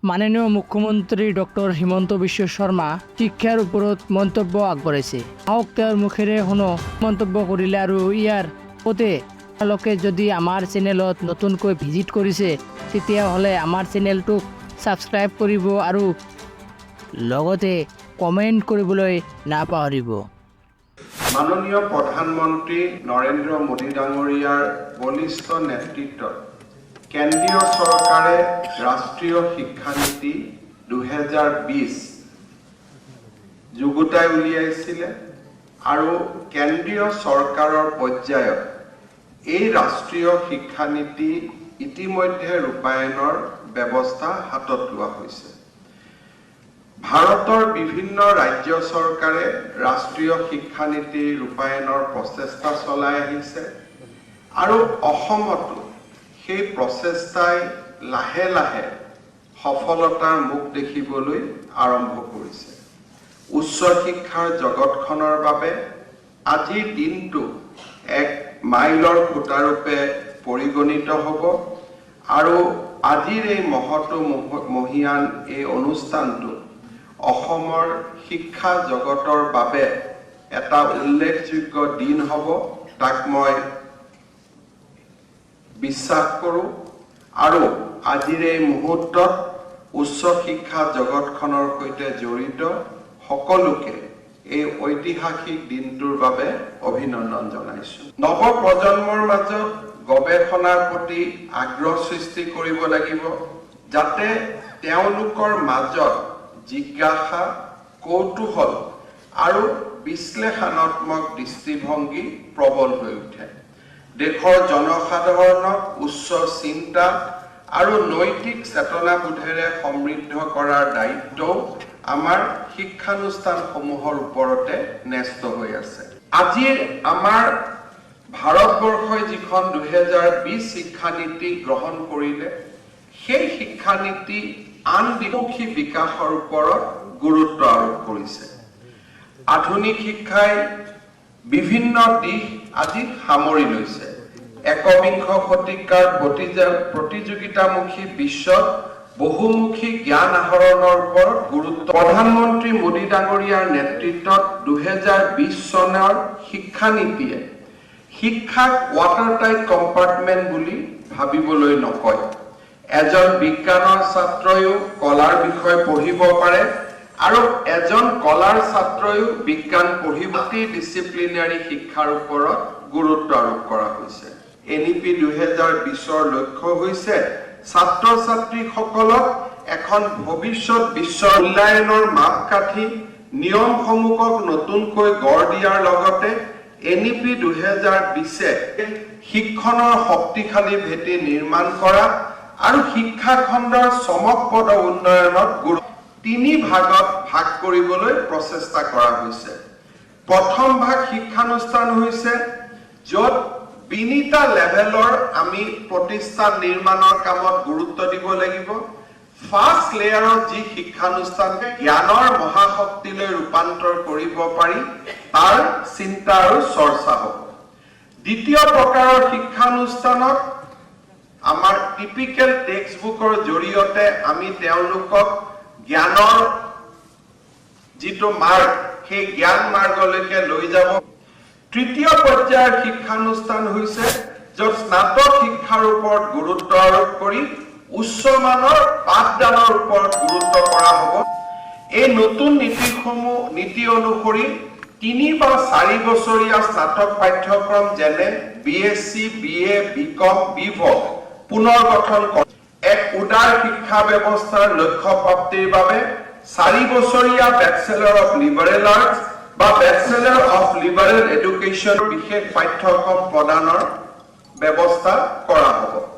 মাননীয় মুখ্যমন্ত্ৰী ডক্টৰ হিমন্ত বিশ্ব শৰ্মা শিক্ষাৰ ওপৰত মন্তব্য আগবঢ়াইছে। আহক তেওঁৰ মুখেৰে শুনো মন্তব্য কৰিলে আৰু ইয়াৰ পতে লোকে যদি আমাৰ চেনেলত নতুনকৈ ভিজিট কৰিছে তেতিয়াহ'লে আমাৰ চেনেলটোক ছাবস্ক্ৰাইব কৰিব আৰু লগতে কমেণ্ট কৰিবলৈ নাপাহৰিব। মাননীয় প্ৰধানমন্ত্ৰী নৰেন্দ্ৰ মোদী ডাঙৰীয়াৰ বলিষ্ঠ নেতৃত্বত কেন্দ্ৰীয় চৰকাৰে ৰাষ্ট্ৰীয় শিক্ষানীতি 2020 যুগুতাই উলিয়াইছিলে আৰু কেন্দ্ৰীয় চৰকাৰৰ পৰ্যায়ত এই ৰাষ্ট্ৰীয় শিক্ষানীতি ইতিমধ্যে ৰূপায়ণৰ ব্যৱস্থা হাতত লোৱা হৈছে। ভাৰতৰ বিভিন্ন ৰাজ্য চৰকাৰে ৰাষ্ট্ৰীয় শিক্ষানীতি ৰূপায়ণৰ প্ৰচেষ্টা চলাই আহিছে আৰু অসমতো সেই প্ৰচেষ্টাই লাহে লাহে সফলতাৰ মুখ দেখিবলৈ আৰম্ভ কৰিছে। উচ্চ শিক্ষাৰ জগতখনৰ বাবে আজিৰ দিনটো এক মাইলৰ খুঁটাৰূপে পৰিগণিত হ'ব আৰু আজিৰ এই মহীয়ান এই অনুষ্ঠানটো অসমৰ শিক্ষা জগতৰ বাবে এটা উল্লেখযোগ্য দিন হ'ব, তাক মই বিশ্বাস কৰোঁ আৰু আজিৰ এই মুহূৰ্তত উচ্চ শিক্ষা জগতখনৰ সৈতে জড়িত সকলোকে এই ঐতিহাসিক দিনটোৰ বাবে অভিনন্দন জনাইছোঁ। নৱ প্ৰজন্মৰ মাজত গৱেষণাৰ প্ৰতি আগ্ৰহ সৃষ্টি কৰিব লাগিব যাতে তেওঁলোকৰ মাজত জিজ্ঞাসা, কৌতূহল আৰু বিশ্লেষণাত্মক দৃষ্টিভংগী প্ৰবল হৈ উঠে। দেশৰ জনসাধাৰণক উচ্চ চিন্তা আৰু নৈতিক চেতনাবোধেৰে সমৃদ্ধ কৰাৰ দায়িত্বও আমাৰ শিক্ষানুষ্ঠানসমূহৰ ওপৰতে ন্যস্ত হৈ আছে। আজিৰ আমাৰ ভাৰতবৰ্ষই যিখন 2020 শিক্ষানীতি গ্ৰহণ কৰিলে সেই শিক্ষানীতি আন দ্বিমুখী বিকাশৰ ওপৰত গুৰুত্ব আৰোপ কৰিছে। আধুনিক শিক্ষাই বিভিন্ন দিশ আজি সামৰি লৈছে। একবিংশ শতিকাৰ প্ৰতিযোগিতামুখী বিশ্বত বহুমুখী জ্ঞান আহৰণৰ ওপৰত গুৰুত্ব। প্ৰধানমন্ত্ৰী মোদী ডাঙৰীয়াৰ নেতৃত্বত 2020 চনৰ শিক্ষানীতিয়ে শিক্ষাক ৱাটাৰটাইট কম্পাৰ্টমেণ্ট বুলি ভাবিবলৈ নকয়। এজন বিজ্ঞানৰ ছাত্ৰয়ো কলাৰ বিষয়ে পঢ়িব পাৰে আৰু এজন কলাৰ ছাত্ৰয়ো বিজ্ঞান পঢ়িব। ডিচিপ্লিনাৰী শিক্ষাৰ ওপৰত গুৰুত্ব আৰোপ কৰা হৈছে। NEP 2020ৰ লক্ষ্য হৈছে ছাত্ৰ ছাত্ৰীসকলক এখন ভৱিষ্যত বিশ্ব উন্নয়নৰ মাপকাঠি নিয়মসমূহক নতুনকৈ গঢ় দিয়াৰ লগতে NEP 2020 শিক্ষণৰ শক্তিশালী ভেটি নিৰ্মাণ কৰা আৰু শিক্ষা খণ্ডৰ চমকপ্ৰদ উন্নয়নত তিনি ভাগত ভাগ কৰিবলৈ প্ৰচেষ্টা কৰা হৈছে। প্ৰথম ভাগ শিক্ষানুষ্ঠান হৈছে য'ত বিনিতা লেভেলৰ আমি প্ৰতিষ্ঠান নিৰ্মাণৰ কামত গুৰুত্ব দিব লাগিব। ফাৰ্ষ্ট লেয়াৰৰ যি শিক্ষানুষ্ঠান জ্ঞানৰ মহাশক্তিলৈ ৰূপান্তৰ কৰিব পাৰি তাৰ চিন্তা আৰু চৰ্চা হ'ব। দ্বিতীয় প্ৰকাৰৰ শিক্ষানুষ্ঠানত আমাৰ টিপিকেল টেক্সট বুকৰ জৰিয়তে আমি তেওঁলোকক জ্ঞানৰ যিটো মাৰ্গ সেই জ্ঞান মাৰ্গলৈকে লৈ যাব। তৃতীয় পৰ্যায়ৰ শিক্ষানুষ্ঠান হৈছে য'ত স্নাতক শিক্ষাৰ ওপৰত গুৰুত্ব আৰোপ কৰি উচ্চমানৰ পাঠদানৰ ওপৰত গুৰুত্ব কৰা হ'ব। এই নতুন নীতি অনুসৰি 3 বা 4 বছৰীয়া স্নাতক পাঠ্যক্ৰম যেনে BSc, BA, BCom, BVoc পুনৰ গঠন কৰা। এক উদাৰ শিক্ষা ব্যৱস্থাৰ লক্ষ্য প্ৰাপ্তিৰ বাবে 4 বছৰীয়া বেচেলৰ অফ লিবাৰেল আৰ্টছ বা বেচেলৰ অফ লিবাৰেল এডুকেশ্যন বিশেষ পাঠ্যক্ৰম প্ৰদানৰ ব্যৱস্থা কৰা হ'ব।